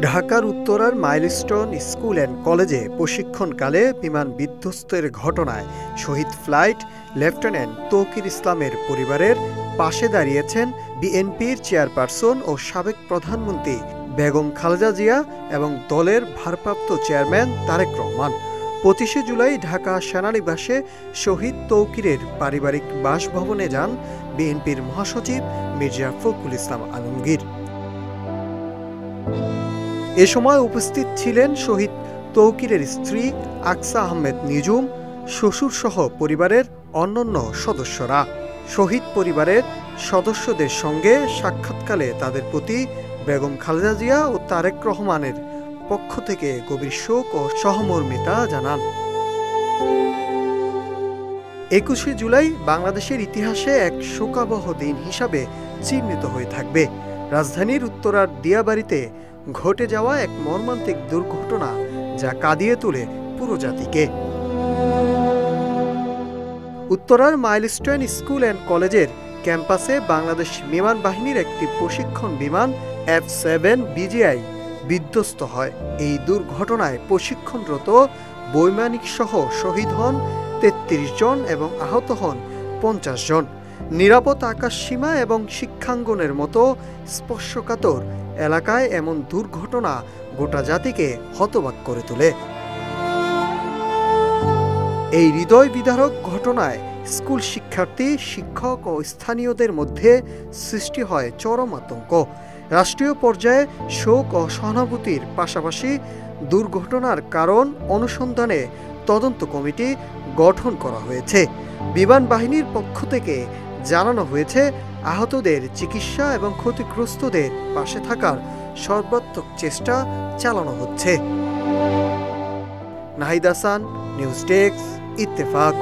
ঢাকার উত্তরার milestone school and কলেজে প্রশিক্ষণকালে বিমান বিধ্বস্তের ঘটনায় শহীদ ফ্লাইট লেফটেন্যান্ট তৌকির ইসলামের পরিবারের পাশে দাঁড়িয়েছেন বিএনপির চেয়ারপারসন ও সাবেক প্রধানমন্ত্রী বেগম খালেদা জিয়া এবং দলের ভারপ্রাপ্ত চেয়ারম্যান তারেক রহমান। 25 জুলাই ঢাকা সেনানিবাসে শহীদ তৌকিরের পারিবারিক বাসভবনে যান বিএনপির মহাসচিব মির্জা ফখরুল ইসলাম আলমগীর। এ সময় উপস্থিত ছিলেন শহীদ তৌকিরের স্ত্রী আকসা আহমেদ নিজুম, শ্বশুরসহ পরিবারের অন্যান্য সদস্যরা। শহীদ পরিবারের সদস্যদের সঙ্গে সাক্ষাৎকালে তাদের প্রতি বেগম খালেদা জিয়া ও তারেক রহমানের পক্ষ থেকে গভীর শোক ও সহমর্মিতা জানান। 21 জুলাই বাংলাদেশের ইতিহাসে এক শোকাবহ দিন হিসাবে চিহ্নিত হয়ে থাকবে। রাজধানীর উত্তরার দিয়াবাড়িতে ঘটে যাওয়া এক মর্মান্তিক দুর্ঘটনা যা কাঁদিয়ে তোলে পুরো জাতিকে। উত্তরার মাইলস্টোন স্কুল অ্যান্ড কলেজের ক্যাম্পাসে বাংলাদেশ বিমান বাহিনীর একটি প্রশিক্ষণ বিমান F-7 BGI বিধ্বস্ত হয়। এই দুর্ঘটনায় প্রশিক্ষণরত বৈমানিক সহ শহীদ হন 33 জন এবং আহত হন 50 জন। নিরাপদ আকাশসীমা এবং শিক্ষাঙ্গনের মতো স্পর্শকাতর এলাকায় এমন দুর্ঘটনা গোটা জাতিকে হতবাক করে তোলে। এই হৃদয় বিদারক ঘটনায় স্কুল শিক্ষার্থী, শিক্ষক ও স্থানীয়দের মধ্যে সৃষ্টি হয় চরম আতঙ্ক। রাষ্ট্রীয় পর্যায়ে শোক ও সহানুভূতির পাশাপাশি দুর্ঘটনার কারণ অনুসন্ধানে তদন্ত কমিটি গঠন করা হয়েছে। বিমান বাহিনীর পক্ষ থেকে জানানো হয়েছে, আহতদের চিকিৎসা এবং ক্ষতিগ্রস্তদের পাশে থাকার সর্বাত্মক চেষ্টা চালানো হচ্ছে। Nahid Hasan, news desk, Ittefaq.